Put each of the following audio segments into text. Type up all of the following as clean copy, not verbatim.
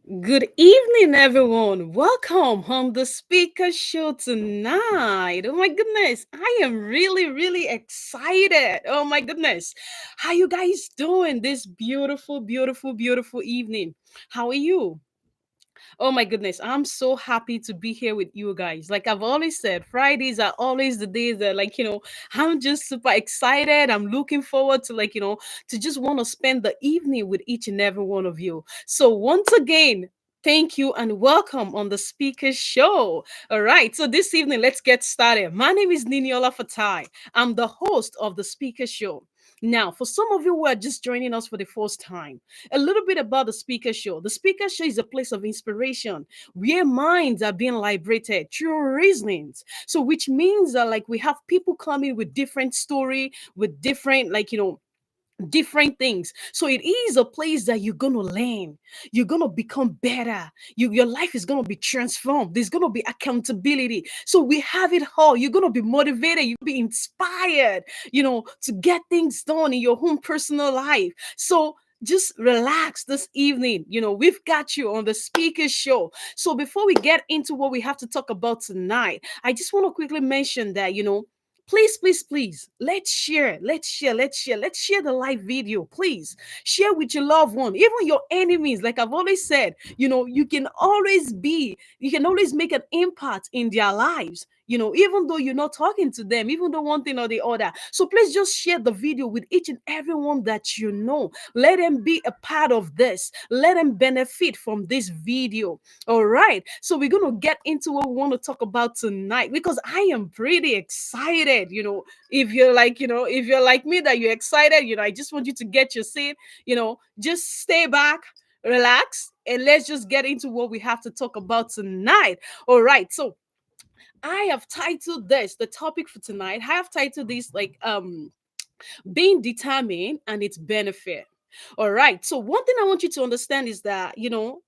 Good evening, everyone. Welcome on the speaker show tonight. Oh my goodness, I am really excited. Oh my goodness, how you guys doing this beautiful evening? How are you? Oh my goodness, I'm so happy to be here with you guys. Like I've always said, Fridays are always the days that, I'm just super excited. I'm looking forward to, to just want to spend the evening with each and every one of you. So, once again, thank you and welcome on the speaker show. All right, so this evening, let's get started. My name is Niniola Fatai. I'm the host of the speaker show. Now, for some of you who are just joining us for the first time, a little bit about the speaker show. The speaker show is a place of inspiration where minds are being liberated through reasonings. So, which means that we have people coming with different story, with different different things. So it is a place that you're gonna learn, you're gonna become better, your life is gonna be transformed, there's gonna be accountability. So we have it all. You're gonna be motivated, you'll be inspired, to get things done in your own personal life. So just relax this evening. We've got you on the speaker show. So before we get into what we have to talk about tonight, I just want to quickly mention that, please, let's share the live video. Please share with your loved one, even your enemies. Like I've always said, you can always make an impact in their lives, even though you're not talking to them, even though one thing or the other. So please just share the video with each and everyone that you know. Let them be a part of this, let them benefit from this video. All right, so we're gonna get into what we want to talk about tonight, because I am pretty excited. If you're like me, that you're excited, I just want you to get your seat, just stay back, relax, and let's just get into what we have to talk about tonight. All right, so I have titled this, the topic for tonight. I have titled this being determined and its benefit. All right. So one thing I want you to understand is that,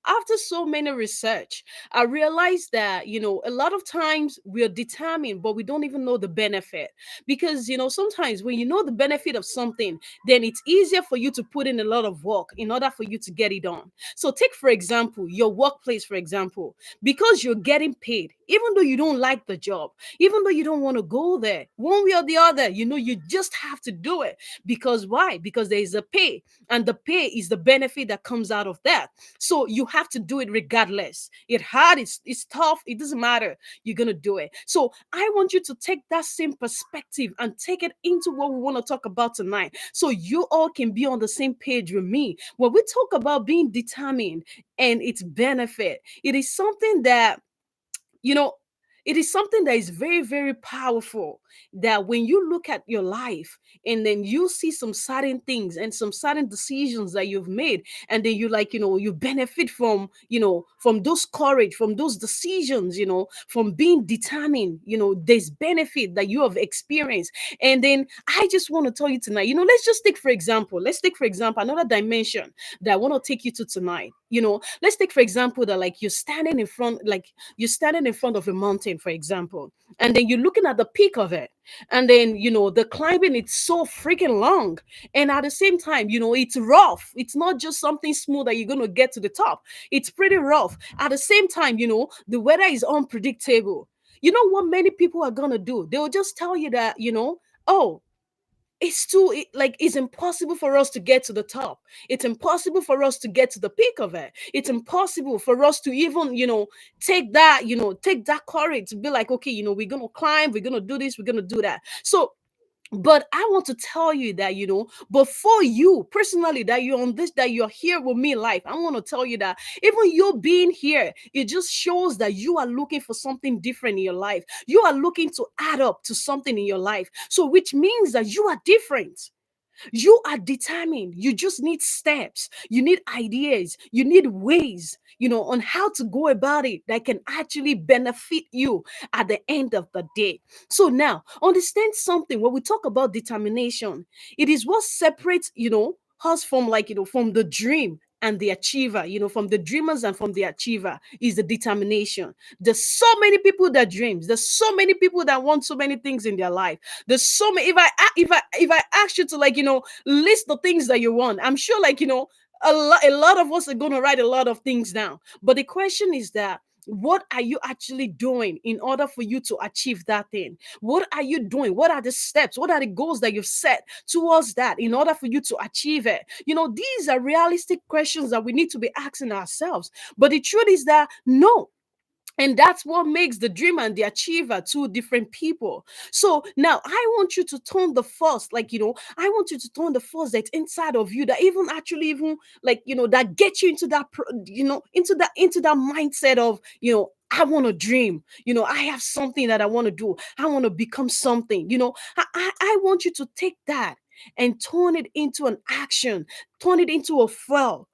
after so many research, I realized that, a lot of times we are determined, but we don't even know the benefit. Because, sometimes when you know the benefit of something, then it's easier for you to put in a lot of work in order for you to get it done. So take, for example, your workplace, for example, because you're getting paid, even though you don't like the job, even though you don't want to go there, one way or the other, you just have to do it. Because why? Because there is a pay, and the pay is the benefit that comes out of that. So you have to do it regardless. It's hard, it's tough, it doesn't matter. You're gonna do it. So I want you to take that same perspective and take it into what we want to talk about tonight. So you all can be on the same page with me. When we talk about being determined and its benefit, it is something that you know it is something that is very powerful, that when you look at your life and then you see some certain things and some certain decisions that you've made, and then you benefit from those courage, from those decisions, from being determined. There's benefit that you have experienced. And then I just want to tell you tonight, let's take for example another dimension that I want to take you to tonight. Let's take for example that, you're standing in front of a mountain, for example, and then you're looking at the peak of it. And then, the climbing, it's so freaking long. And at the same time, it's rough. It's not just something smooth that you're going to get to the top. It's pretty rough. At the same time, the weather is unpredictable. You know what many people are going to do? They'll just tell you that, oh, it's impossible for us to get to the top. It's impossible for us to get to the peak of it. It's impossible for us to even take that courage to be like, okay, we're gonna climb, we're gonna do this, we're gonna do that. So but I want to tell you that, before you personally, that you're on this, that you're here with me live, I want to tell you that even you being here, it just shows that you are looking for something different in your life. You are looking to add up to something in your life. So, which means that you are different. You are determined. You just need steps. You need ideas. You need ways, on how to go about it that can actually benefit you at the end of the day. So now, understand something. When we talk about determination, it is what separates, us from from the dream and the achiever, from the dreamers and from the achiever, is the determination. There's so many people that dreams. There's so many people that want so many things in their life. There's so many. If I ask you to list the things that you want, I'm sure A lot of us are going to write a lot of things down, but the question is that what are you actually doing in order for you to achieve that thing? What are you doing? What are the steps? What are the goals that you've set towards that in order for you to achieve it? These are realistic questions that we need to be asking ourselves. But the truth is that no, and that's what makes the dreamer and the achiever two different people. So now I want you to turn the force, I want you to turn the force that's inside of you that even actually even that get you into that into that mindset of I want to dream. I have something that I want to do. I want to become something. I want you to take that and turn it into an action, turn it into a fuel,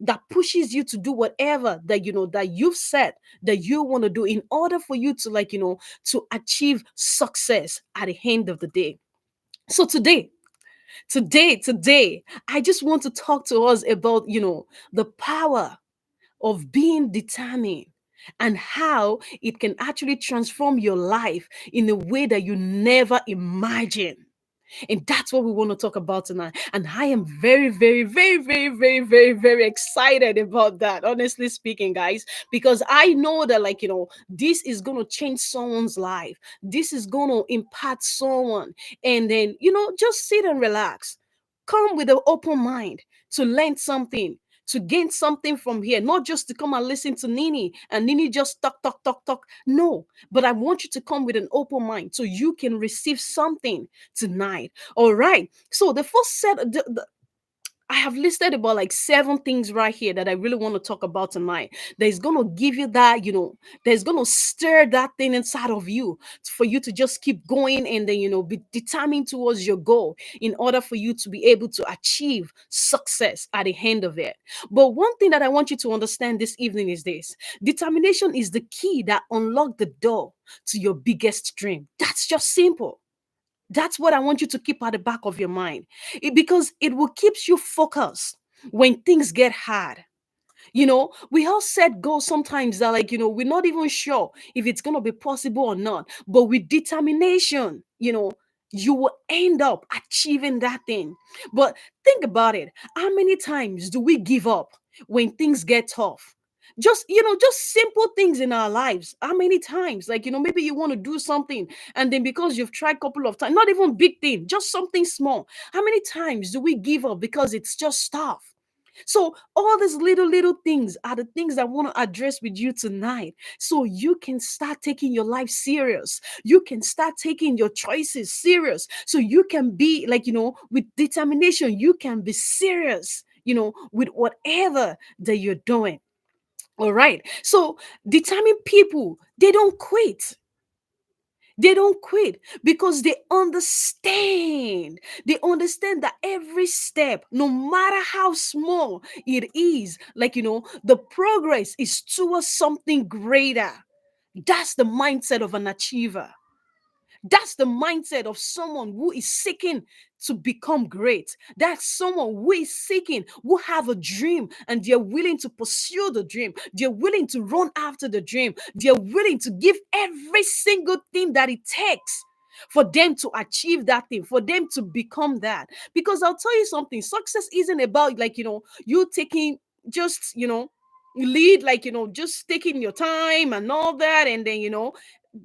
that pushes you to do whatever that you've said that you want to do in order for you to to achieve success at the end of the day. So today, I just want to talk to us about the power of being determined and how it can actually transform your life in a way that you never imagined. And that's what we want to talk about tonight. And I am very, very, very, very, very, very, very excited about that, honestly speaking, guys, because I know that, this is going to change someone's life. This is going to impact someone. And then, just sit and relax. Come with an open mind to learn something, to gain something from here, not just to come and listen to Nini and Nini just talk, talk, talk, talk. No, but I want you to come with an open mind so you can receive something tonight. All right. So the first set, I have listed about like seven things right here that I really want to talk about tonight. That is going to give you that, that's going to stir that thing inside of you for you to just keep going and then, be determined towards your goal in order for you to be able to achieve success at the end of it. But one thing that I want you to understand this evening is this: determination is the key that unlocks the door to your biggest dream. That's just simple. That's what I want you to keep at the back of your mind. Because it will keep you focused when things get hard. We all set goals sometimes that, we're not even sure if it's going to be possible or not. But with determination, you will end up achieving that thing. But think about it. How many times do we give up when things get tough? Just simple things in our lives. How many times, maybe you want to do something, and then because you've tried a couple of times, not even big thing, just something small. How many times do we give up because it's just tough? So all these little things are the things I want to address with you tonight. So you can start taking your life serious. You can start taking your choices serious. So you can be with determination, you can be serious, with whatever that you're doing. All right. So determined people, they don't quit. They don't quit because they understand. They understand that every step, no matter how small it is, the progress is towards something greater. That's the mindset of an achiever. That's the mindset of someone who is seeking to become great. That's someone who is seeking, who have a dream, and they're willing to pursue the dream. They're willing to run after the dream. They're willing to give every single thing that it takes for them to achieve that thing, for them to become that. Because I'll tell you something, success isn't about you taking just, lead, just taking your time and all that, and then,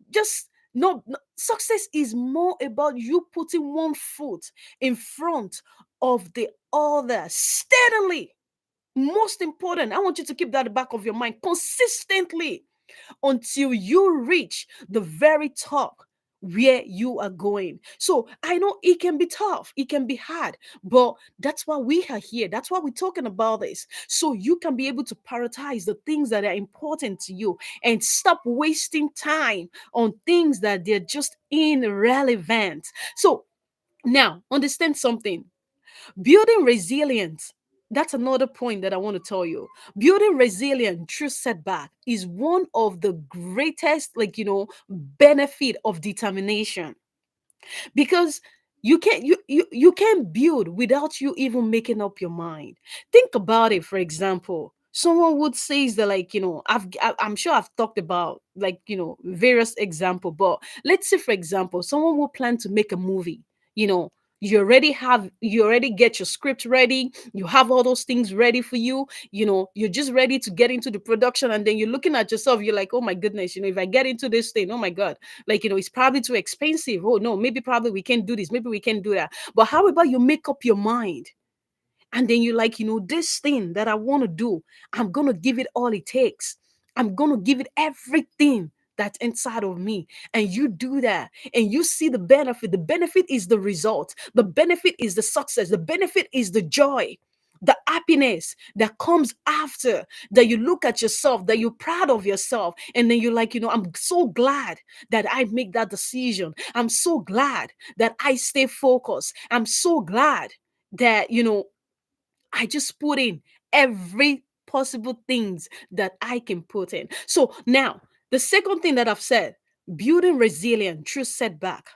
just no, success is more about you putting one foot in front of the other steadily. Most important, I want you to keep that at the back of your mind consistently until you reach the very top where you are going. So I know it can be tough, it can be hard, but that's why we are here. That's why we're talking about this. So you can be able to prioritize the things that are important to you and stop wasting time on things that they're just irrelevant. So now understand something. Building resilience. That's another point that I want to tell you. Building resilience through setback is one of the greatest, benefit of determination, because you can't build without you even making up your mind. Think about it. For example, someone would say is that, I'm sure I've talked about various example, but let's say for example, someone will plan to make a movie, you know You already get your script ready, you have all those things ready for you, you're just ready to get into the production, and then you're looking at yourself, you're like, oh my goodness, if I get into this thing, oh my god, like, it's probably too expensive. Oh no, maybe probably we can't do this, maybe we can do that. But how about you make up your mind, and then you're like, this thing that I want to do, I'm gonna give it all it takes. I'm gonna give it everything that's inside of me. And you do that, and you see the benefit. The benefit is the result, the benefit is the success, the benefit is the joy, the happiness that comes after. That you look at yourself, that you're proud of yourself, and then you're like, I'm so glad that I make that decision. I'm so glad that I stay focused. I'm so glad that I just put in every possible things that I can put in. So now, the second thing that I've said, building resilience through setback.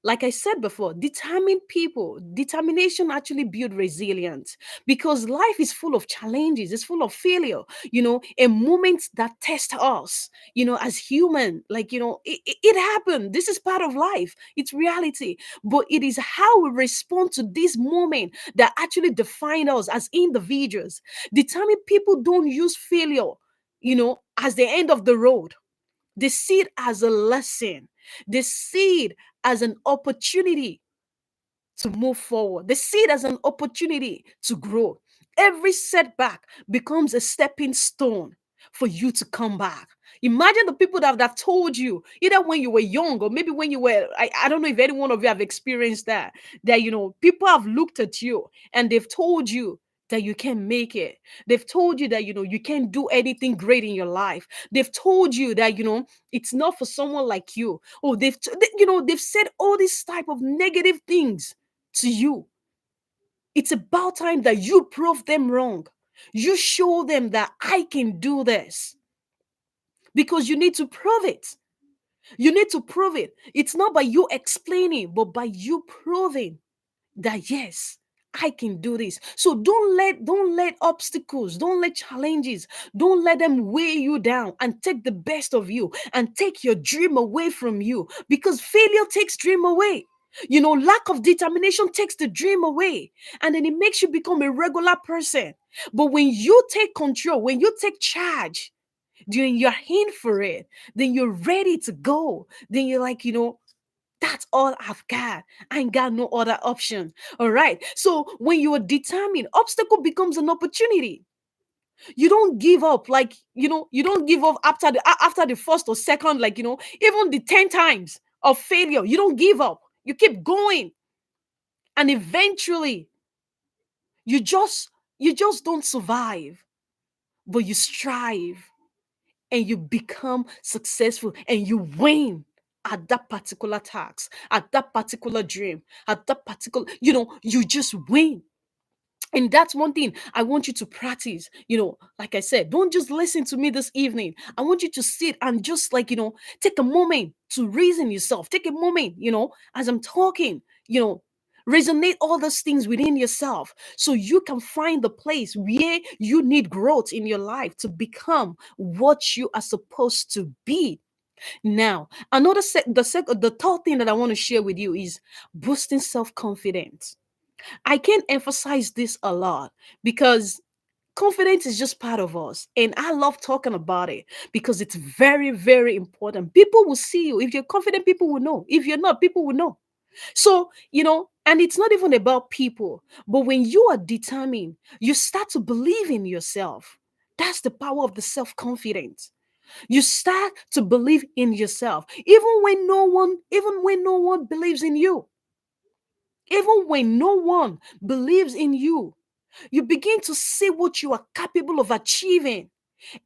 Like I said before, determination actually build resilience, because life is full of challenges, it's full of failure, and moments that test us, as human. Like, it happened. This is part of life. It's reality. But it is how we respond to this moment that actually define us as individuals. Determined people don't use failure, as the end of the road. They see it as a lesson. They see it as an opportunity to move forward. They see it as an opportunity to grow. Every setback becomes a stepping stone for you to come back. Imagine the people that have told you, either when you were young or maybe when you were, I don't know if any one of you have experienced that, people have looked at you and they've told you that you can't make it. They've told you that, you can't do anything great in your life. They've told you that, it's not for someone like you. Oh, they've said all these type of negative things to you. It's about time that you prove them wrong. You show them that I can do this, because you need to prove it. You need to prove it. It's not by you explaining, but by you proving that yes, I can do this. So don't let obstacles, don't let challenges, don't let them weigh you down and take the best of you and take your dream away from you, because failure takes dream away. Lack of determination takes the dream away, and then it makes you become a regular person. But when you take control, when you take charge, then you're in for it, then you're ready to go, then you're like, that's all I've got. I ain't got no other option. All right. So when you are determined, obstacle becomes an opportunity. You don't give up. Like, you don't give up after the first or second, like, even the 10 times of failure. You don't give up. You keep going. And eventually you just don't survive, but you strive, and you become successful, and you win at that particular task, at that particular dream, at that particular, you just win. And that's one thing I want you to practice. Like I said, don't just listen to me this evening. I want you to sit and just, like, take a moment to reason yourself. Take a moment, as I'm talking, resonate all those things within yourself, so you can find the place where you need growth in your life to become what you are supposed to be. Now, the third thing that I want to share with you is boosting self-confidence. I can't emphasize this a lot, because confidence is just part of us. And I love talking about it because it's very, very important. People will see you. If you're confident, people will know. If you're not, people will know. So, and it's not even about people, but when you are determined, you start to believe in yourself. That's the power of the self confidence. You start to believe in yourself, even when no one believes in you. Even when no one believes in you, you begin to see what you are capable of achieving.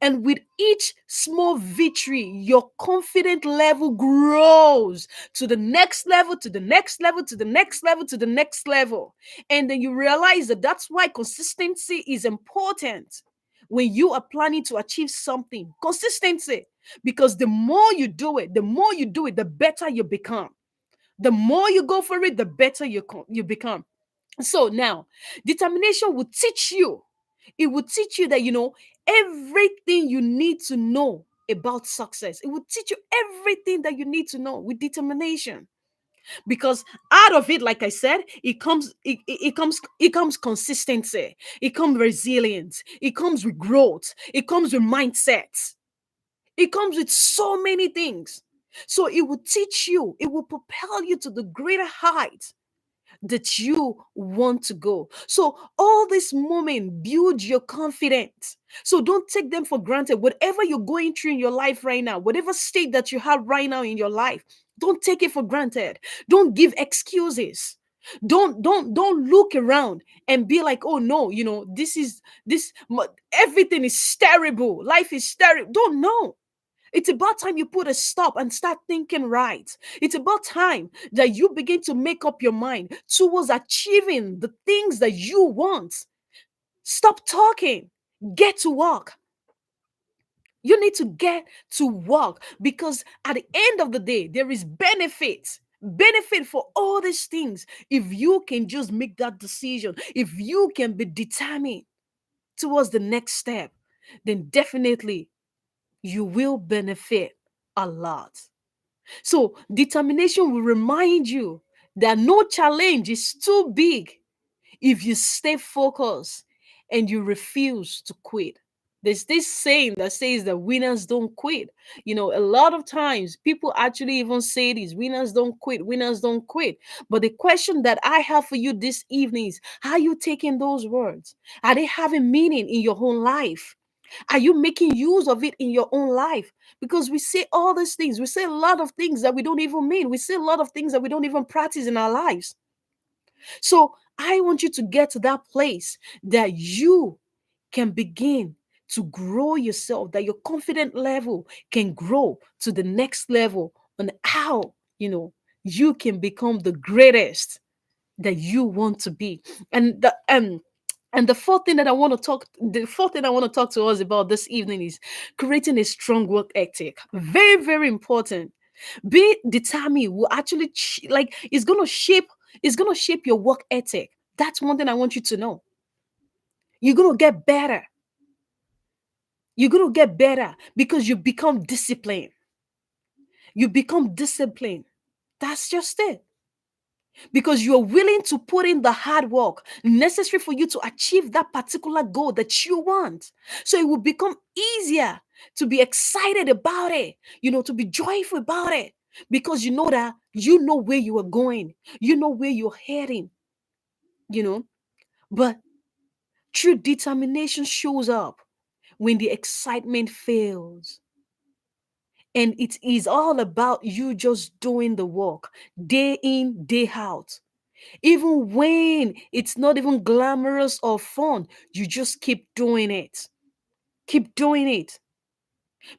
And with each small victory, your confident level grows to the next level, to the next level, to the next level, to the next level. And then you realize that that's why consistency is important when you are planning to achieve something. Consistency. Because the more you do it, the better you become. The more you go for it, the better you become. So now, determination will teach you. It will teach you that everything you need to know about success. It will teach you everything that you need to know with determination. because out of it, like I said, it comes consistency, it comes resilience, it comes with growth, it comes with mindset, it comes with so many things. So it will teach you, it will propel you to the greater heights that you want to go. So all this moment build your confidence. So don't take them for granted. Whatever you're going through in your life right now, whatever state that you have right now in your life, don't take it for granted. Don't give excuses. Don't look around and be like, oh no, this is everything is terrible. Life is terrible. Don't know. It's about time you put a stop and start thinking right. It's about time that you begin to make up your mind towards achieving the things that you want. Stop talking. Get to work. You need to get to work because at the end of the day, there is benefit for all these things if you can just make that decision, if you can be determined towards the next step, then definitely you will benefit a lot. So, determination will remind you that no challenge is too big if you stay focused and you refuse to quit. There's this saying that says that winners don't quit. A lot of times people actually even say this: winners don't quit, winners don't quit. But the question that I have for you this evening is, how are you taking those words? Are they having meaning in your own life? Are you making use of it in your own life? Because we say all these things. We say a lot of things that we don't even mean. We say a lot of things that we don't even practice in our lives. So I want you to get to that place that you can begin to grow yourself, that your confident level can grow to the next level on how, you can become the greatest that you want to be. And the fourth thing I want to talk to us about this evening is creating a strong work ethic. Very, very important. Be determined will actually it's gonna shape your work ethic. That's one thing I want you to know. You're gonna get better. You're gonna get better because you become disciplined. You become disciplined. That's just it. Because you're willing to put in the hard work necessary for you to achieve that particular goal that you want. So it will become easier to be excited about it, to be joyful about it, because you know that you know where you are going, you know where you're heading, you know. But true determination shows up when the excitement fails. And it is all about you just doing the work day in, day out. Even when it's not even glamorous or fun, you just keep doing it. Keep doing it.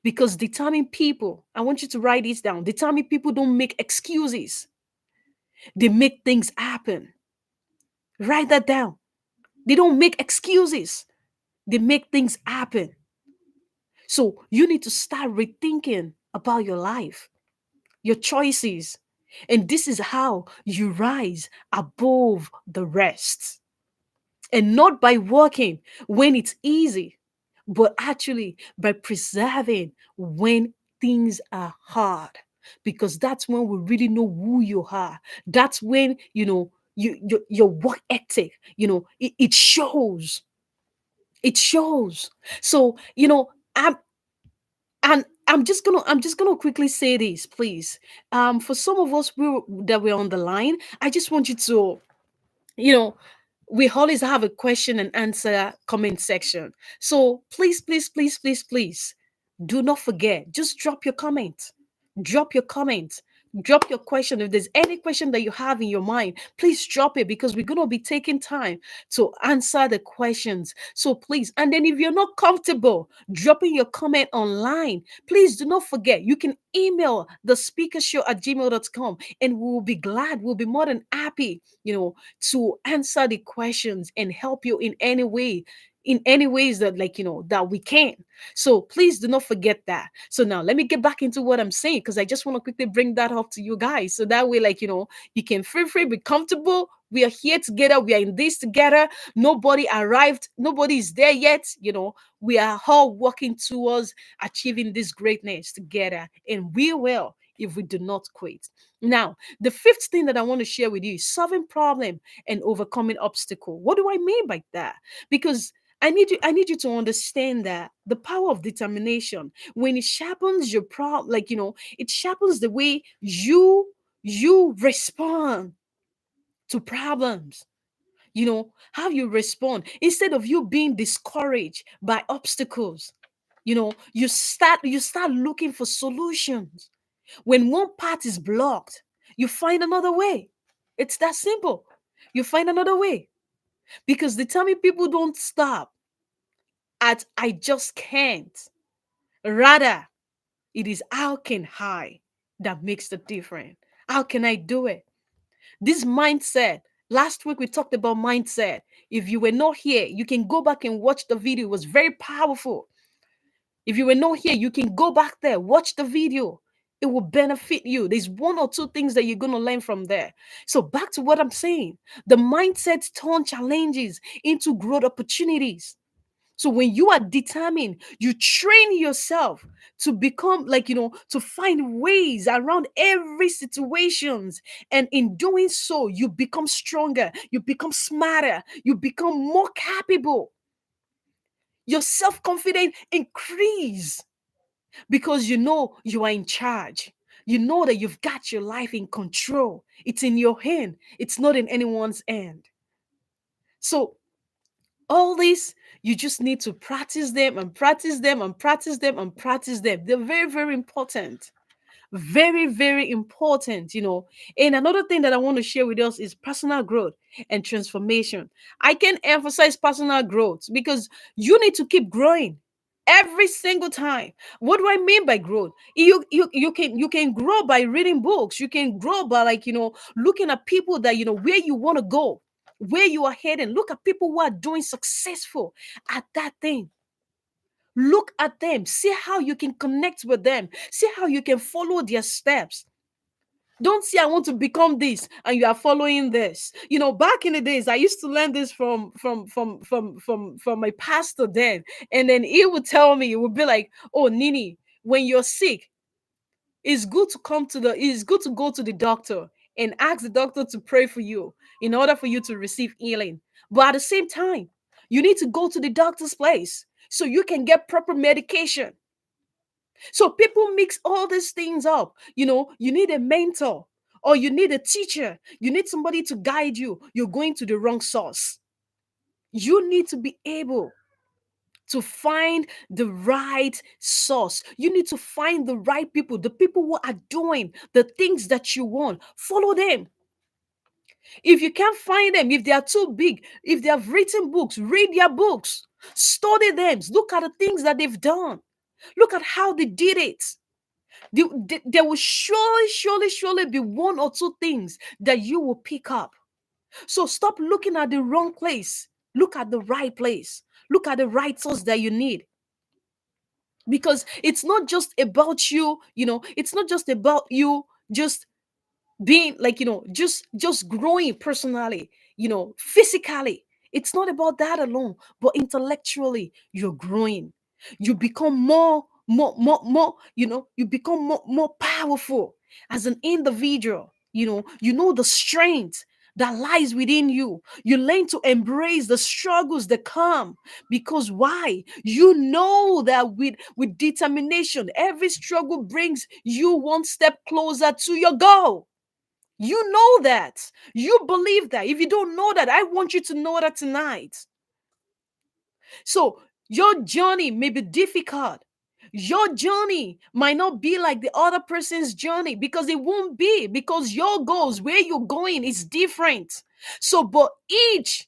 Because determined people, I want you to write this down. Determined people don't make excuses, they make things happen. Write that down. They don't make excuses, they make things happen. So you need to start rethinking about your life, your choices. And this is how you rise above the rest. And not by working when it's easy, but actually by preserving when things are hard. Because that's when we really know who you are. That's when your work ethic, it shows. It shows. So I'm just gonna quickly say this, please. For some of us that we're on the line, I just want you to, you know we always have a question and answer comment section. So please, please, please, please, please, do not forget. Just drop your comment. Drop your comment. Drop your question. If there's any question that you have in your mind, please drop it, because we're going to be taking time to answer the questions. So please, and then if you're not comfortable dropping your comment online, please do not forget, you can email the speakershow at gmail.com, and we'll be more than happy, to answer the questions and help you in any way, in any ways that, that we can. So please do not forget that. So now let me get back into what I'm saying, because I just want to quickly bring that up to you guys, so that way, you can feel free, be comfortable. We are here together, we are in this together. Nobody arrived, nobody is there yet. We are all working towards achieving this greatness together, and we will if we do not quit. Now, the fifth thing that I want to share with you is solving problem and overcoming obstacle. What do I mean by that? Because I need you to understand that the power of determination, when it sharpens your problem, like it sharpens the way you respond to problems. How you respond instead of you being discouraged by obstacles. You start looking for solutions. When one path is blocked, you find another way. It's that simple. You find another way, because determined people don't stop at I just can't. Rather, it is how can I that makes the difference. How can I do it? This mindset. Last week we talked about mindset. If you were not here, you can go back and watch the video. It was very powerful. If you were not here, you can go back there, watch the video. It will benefit you. There's one or two things that you're going to learn from there. So, back to what I'm saying, the mindset turn challenges into growth opportunities. So, when you are determined, you train yourself to become to find ways around every situations. And in doing so, you become stronger, you become smarter, you become more capable. Your self-confidence increase because you know you are in charge. You know that you've got your life in control. It's in your hand, it's not in anyone's hand. So, all this, you just need to practice them and practice them and practice them and practice them. They're very, very important. Very, very important. And another thing that I want to share with us is personal growth and transformation. I can emphasize personal growth because you need to keep growing every single time. What do I mean by growth? You can grow by reading books. You can grow by looking at people that where you want to go, where you are heading. Look at people who are doing successful at that thing. Look at them, see how you can connect with them, see how you can follow their steps. Don't say I want to become this and you are following this. Back in the days, I used to learn this from my pastor then. And then he would tell me, it would be like, oh, Nini, when you're sick, it's good to go to the doctor and ask the doctor to pray for you in order for you to receive healing. But at the same time, you need to go to the doctor's place so you can get proper medication. So people mix all these things up. You need a mentor or you need a teacher. You need somebody to guide you. You're going to the wrong source. You need to be able to find the right source. You need to find the right people, the people who are doing the things that you want. Follow them. If you can't find them, if they are too big, if they have written books, read their books, study them, look at the things that they've done, look at how they did it. There will surely be one or two things that you will pick up. So stop looking at the wrong place. Look at the right place. Look at the right source that you need. Because it's not just about it's not just about you just being just growing personally, physically. It's not about that alone, but intellectually you're growing. You become more, you become more powerful as an individual. You know the strength that lies within you. You learn to embrace the struggles that come, because why? You know that with determination, every struggle brings you one step closer to your goal. You know that. You believe that. If you don't know that, I want you to know that tonight. So, your journey may be difficult. Your journey might not be like the other person's journey, because it won't be, because your goals, where you're going, is different. So, but each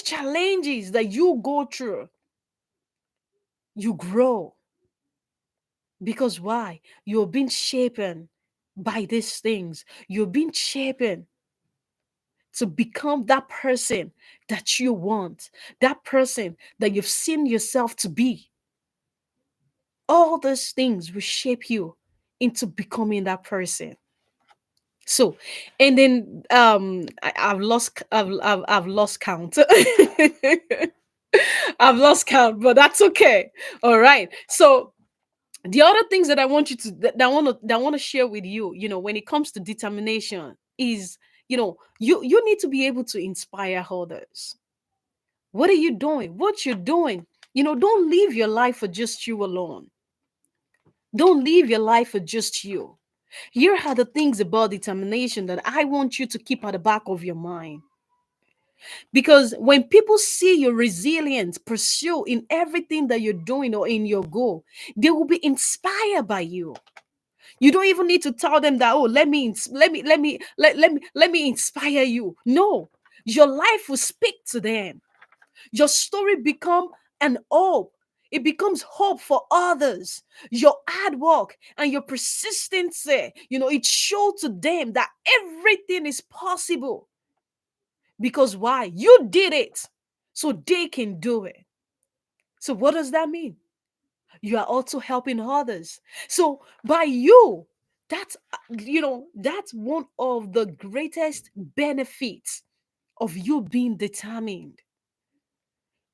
challenges that you go through, you grow. Because why? You're being shapen by these things. You're being shapen to become that person that you want, that person that you've seen yourself to be. All those things will shape you into becoming that person. So, and then I've lost count. I've lost count, but that's okay. All right. So The other things that I want you to that I want to share with you, when it comes to determination is, you need to be able to inspire others. What are you doing? What you're doing? Don't live your life for just you alone. Don't live your life for just you. Here are the things about determination that I want you to keep at the back of your mind. Because when people see your resilience, pursue in everything that you're doing or in your goal, they will be inspired by you. You don't even need to tell them that, oh, let me inspire you. No, your life will speak to them. Your story become an hope. It becomes hope for others. Your hard work and your persistency, it shows to them that everything is possible. Because why? You did it. So they can do it. So what does that mean? You are also helping others. So by you, that's one of the greatest benefits of you being determined.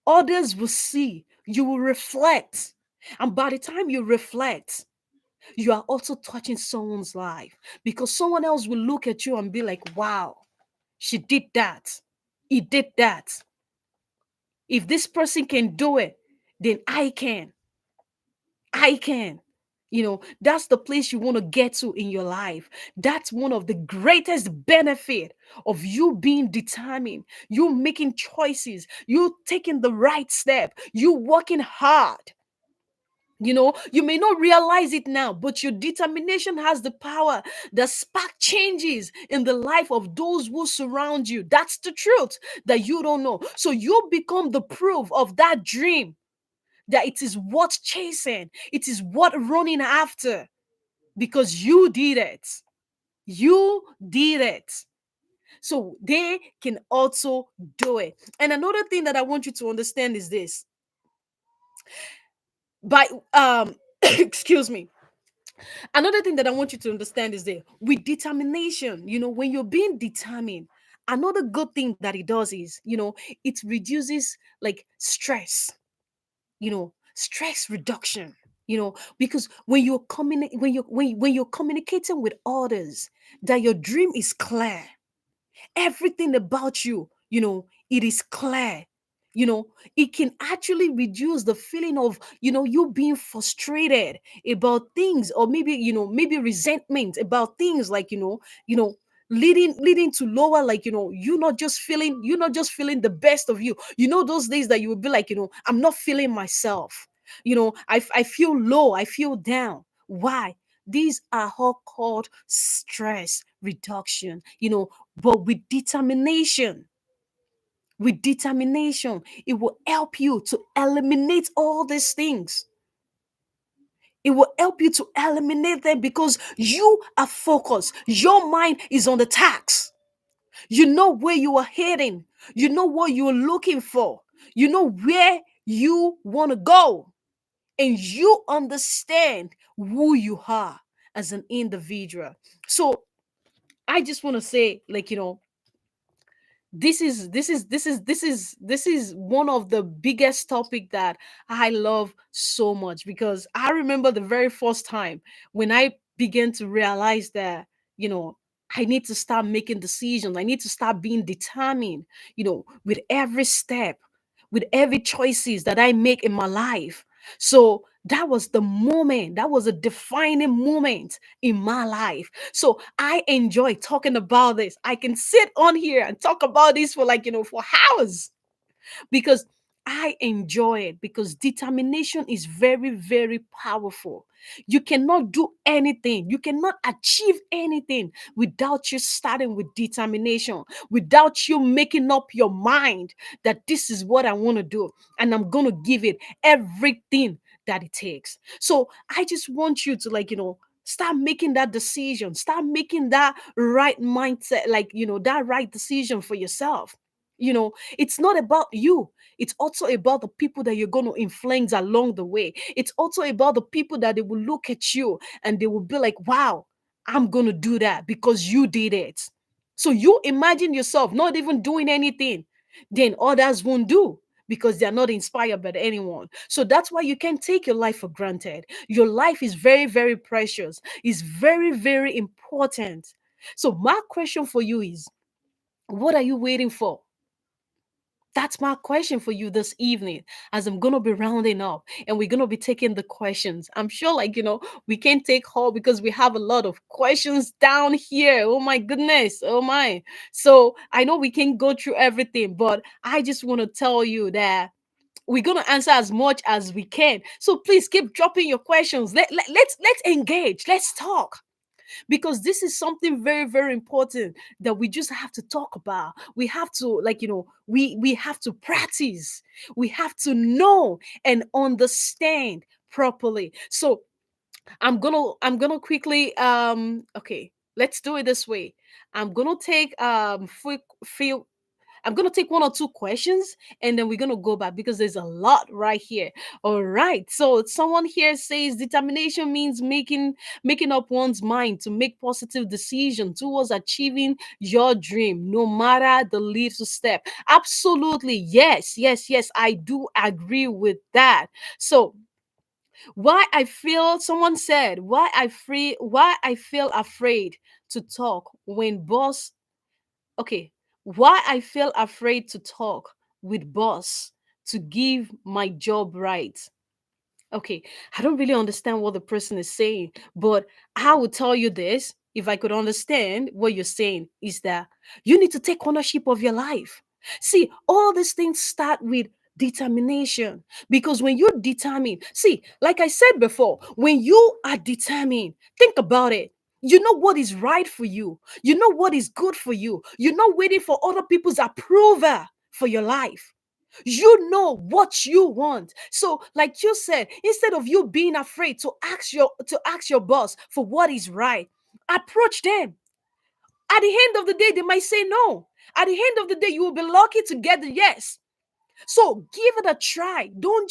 Others will see, you will reflect. And by the time you reflect, you are also touching someone's life, because someone else will look at you and be like, wow, she did that. He did that. If this person can do it, then I can. I can. That's the place you want to get to in your life. That's one of the greatest benefit of you being determined, you making choices, you taking the right step, you working hard. You may not realize it now, but your determination has the power that spark changes in the life of those who surround you. That's the truth that you don't know. So you become the proof of that dream, that it is worth chasing, it is worth running after, because you did it. You did it. So they can also do it. And another thing that I want you to understand is this. By excuse me. Another thing that I want you to understand is that with determination, when you're being determined, another good thing that it does is, it reduces like stress, stress reduction. Because when you're communicating with others, that your dream is clear, everything about you, it is clear. It can actually reduce the feeling of, you being frustrated about things, or maybe resentment about things, like, leading to lower, like, you're not just feeling the best of you. Those days that you will be like, I'm not feeling myself. I feel low, I feel down. Why? These are all called stress reduction. But with determination, it will help you to eliminate all these things. It will help you to eliminate them, because you are focused. Your mind is on the task. You know where you are heading. You know what you're looking for. You know where you want to go. And you understand who you are as an individual. So I just want to say, like, this is one of the biggest topic that I love so much, because I remember the very first time when I began to realize that, you know I need to start making decisions. I need to start being determined, with every step, with every choices that I make in my life. So that was the moment, that was a defining moment in my life. So I enjoy talking about this. I can sit on here and talk about this for, like, for hours, because I enjoy it, because determination is very, very powerful. You cannot do anything, you cannot achieve anything without you starting with determination, without you making up your mind that this is what I want to do, and I'm going to give it everything that it takes. So I just want you to, like, start making that decision, start making that right mindset, like, that right decision for yourself. It's not about you. It's also about the people that you're going to influence along the way. It's also about the people that they will look at you and they will be like, wow, I'm going to do that because you did it. So you imagine yourself not even doing anything, then others won't do. because they're not inspired by anyone. So that's why you can't take your life for granted. Your life is very, very precious, is very, very important. So my question for you is, what are you waiting for? That's my question for you this evening, as I'm gonna be rounding up and we're gonna be taking the questions. I'm sure, we can't take all because we have a lot of questions down here. Oh my goodness. Oh my. So I know we can go through everything, but I just want to tell you that we're gonna answer as much as we can. So please keep dropping your questions. Let's engage. Let's talk, because this is something very, very important that we just have to talk about. We have to, we have to practice. We have to know and understand properly. So I'm gonna quickly, okay, let's do it this way. I'm gonna take few I'm going to take one or two questions and then we're going to go back because there's a lot right here. All right. So someone here says determination means making up one's mind to make positive decision towards achieving your dream, no matter the little step. Absolutely. Yes. Yes. Yes. I do agree with that. So someone said, why I feel afraid to talk when boss okay, why I feel afraid to talk with boss to give my job right. Okay, I don't really understand what the person is saying, but I would tell you this, if I could understand what you're saying, is that you need to take ownership of your life. See, all these things start with determination, because when you're determined, see, like I said before, when you are determined, think about it. You know what is right for you. You know what is good for you. You're not waiting for other people's approval for your life. You know what you want. So like you said, instead of you being afraid to ask your boss for what is right, approach them. At the end of the day, they might say no. At the end of the day, you will be lucky to get the yes. So give it a try. Don't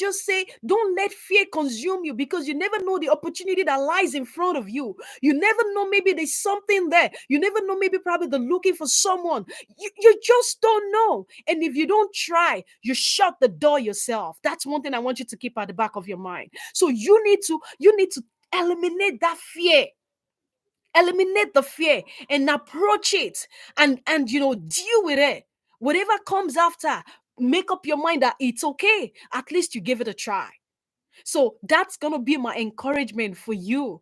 let fear consume you, because you never know the opportunity that lies in front of you. You never know, maybe there's something there. You never know, maybe probably they're looking for someone. You just don't know. And if you don't try, you shut the door yourself. That's one thing I want you to keep at the back of your mind. So you need to eliminate that fear. Eliminate the fear and approach it, and deal with it. Whatever comes after, make up your mind that it's okay. At least you give it a try. So that's gonna be my encouragement for you.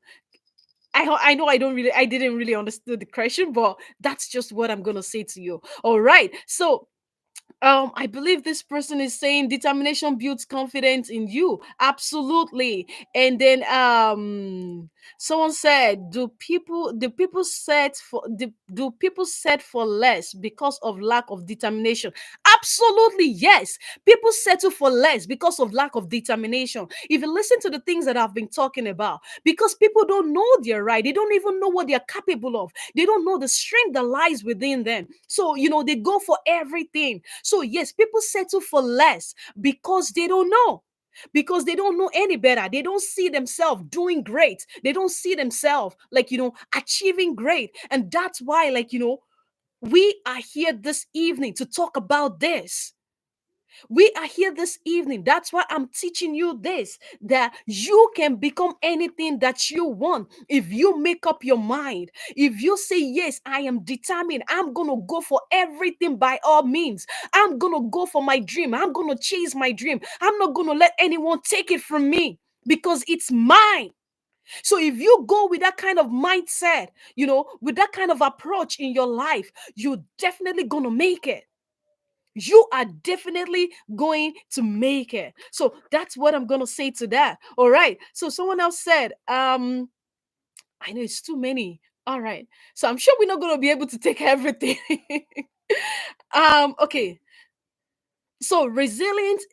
I know I didn't really understand the question, but that's just what I'm gonna say to you. All right. So I believe this person is saying determination builds confidence in you. Absolutely. And then someone said, do people set for less because of lack of determination? Absolutely, yes. People settle for less because of lack of determination. If you listen to the things that I've been talking about, because people don't know they're right, they don't even know what they're capable of, they don't know the strength that lies within them. So, they go for everything. So, yes, people settle for less because they don't know. Because they don't know any better. They don't see themselves doing great. They don't see themselves, achieving great. And that's why, we are here this evening to talk about this. We are here this evening. That's why I'm teaching you this, that you can become anything that you want if you make up your mind. If you say, yes, I am determined, I'm going to go for everything by all means. I'm going to go for my dream. I'm going to chase my dream. I'm not going to let anyone take it from me because it's mine. So if you go with that kind of mindset, with that kind of approach in your life, you're definitely going to make it. You are definitely going to make it. So that's what I'm going to say to that. All right. So someone else said, I know it's too many. All right. So I'm sure we're not going to be able to take everything. Okay. So resilience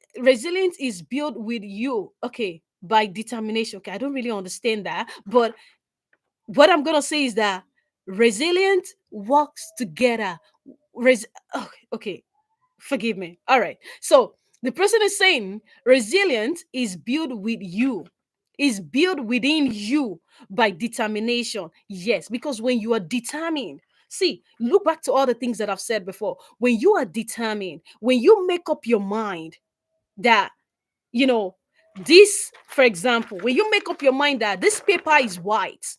is built with you. Okay. By determination. Okay. I don't really understand that, but what I'm going to say is that resilience works together. Okay. Forgive me. All right. So the person is saying resilience is built with you, is built within you by determination. Yes, because when you are determined, see, look back to all the things that I've said before. When you are determined, when you make up your mind, that, you know, this, for example, when you make up your mind that this paper is white,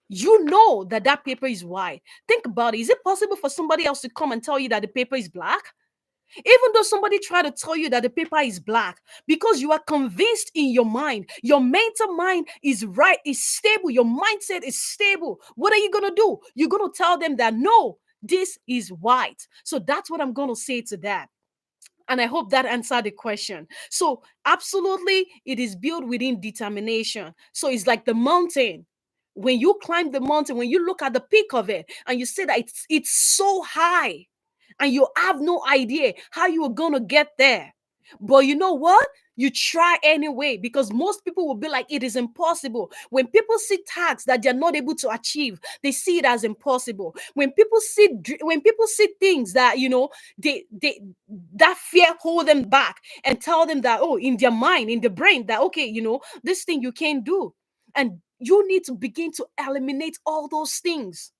you know that that paper is white. Think about it. Is it possible for somebody else to come and tell you that the paper is black? Even though somebody try to tell you that the paper is black, because you are convinced in your mind, your mental mind is right, is stable, your mindset is stable. What are you going to do? You're going to tell them that no, this is white. So that's what I'm going to say to that. And I hope that answered the question. So, absolutely, it is built within determination. So, it's like the mountain. When you climb the mountain, when you look at the peak of it and you say that it's so high, and you have no idea how you are going to get there. But you know what? You try anyway, because most people will be like, it is impossible. When people see tasks that they're not able to achieve, they see it as impossible. When people see things that, they that fear hold them back and tell them that, oh, in their mind, in the brain, that okay, this thing you can't do. And you need to begin to eliminate all those things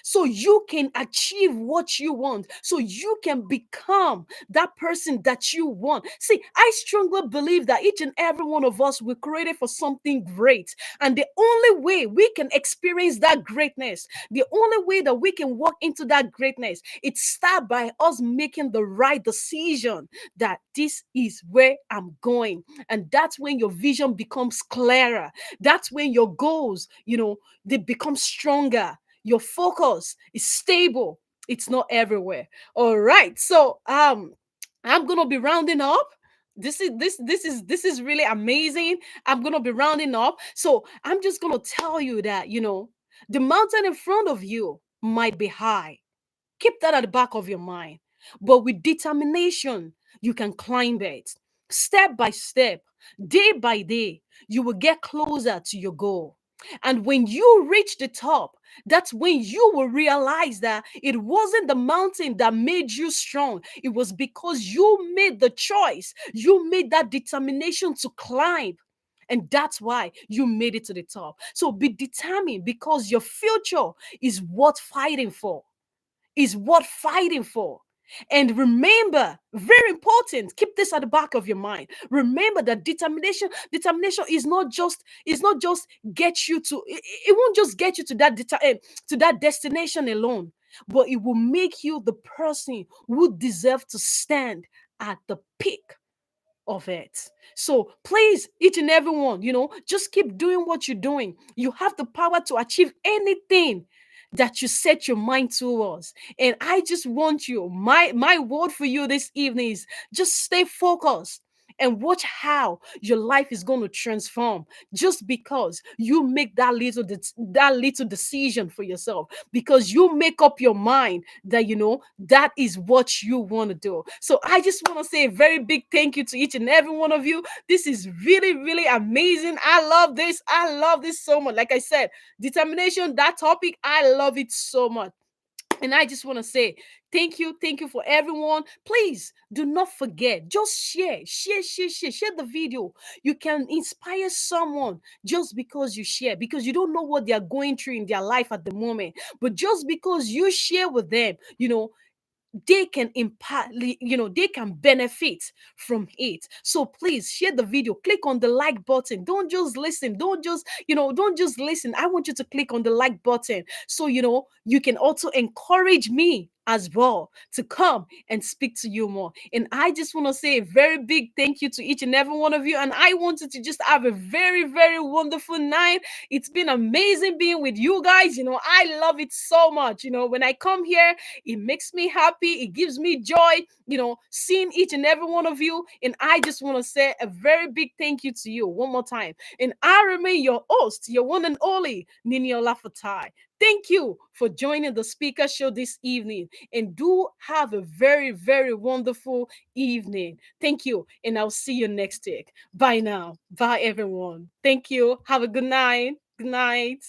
so you can achieve what you want, so you can become that person that you want. See, I strongly believe that each and every one of us were created for something great, and the only way we can experience that greatness, the only way that we can walk into that greatness, it starts by us making the right decision that this is where I'm going. And that's when your vision becomes clearer. That's when your goals, they become stronger. Your focus is stable. It's not everywhere. All right. So I'm gonna be rounding up. This is really amazing. I'm gonna be rounding up. So I'm just gonna tell you that, the mountain in front of you might be high. Keep that at the back of your mind. But with determination, you can climb it. Step by step, day by day, you will get closer to your goal. And when you reach the top, that's when you will realize that it wasn't the mountain that made you strong. It was because you made the choice, you made that determination to climb. And that's why you made it to the top. So be determined, because your future is worth fighting for, is worth fighting for. And remember, very important, keep this at the back of your mind. Remember that determination is not just get you to it won't just get you to to that destination alone, but it will make you the person who deserve to stand at the peak of it. So please, each and every one, just keep doing what you're doing. You have the power to achieve anything that you set your mind towards. And I just want you, my word for you this evening is just stay focused and watch how your life is going to transform, just because you make that little decision for yourself, because you make up your mind that that is what you want to do. So I just want to say a very big thank you to each and every one of you. This is really, really amazing. I love this so much. Like I said, determination, that topic, I love it so much. And I just want to say thank you for everyone. Please do not forget, just share the video. You can inspire someone just because you share, because you don't know what they are going through in their life at the moment. But just because you share with them, they can impact, they can benefit from it. So please share the video, click on the like button. Don't just listen, don't just listen. I want you to click on the like button, so you can also encourage me as well to come and speak to you more. And I just want to say a very big thank you to each and every one of you, and I wanted to just have a very, very wonderful night. It's been amazing being with you guys. I love it so much. When I come here, it makes me happy. It gives me joy, seeing each and every one of you. And I just want to say a very big thank you to you one more time. And I remain your host, your one and only Niniola Fatai. Thank you for joining the speaker show this evening. And do have a very, very wonderful evening. Thank you. And I'll see you next week. Bye now. Bye, everyone. Thank you. Have a good night. Good night.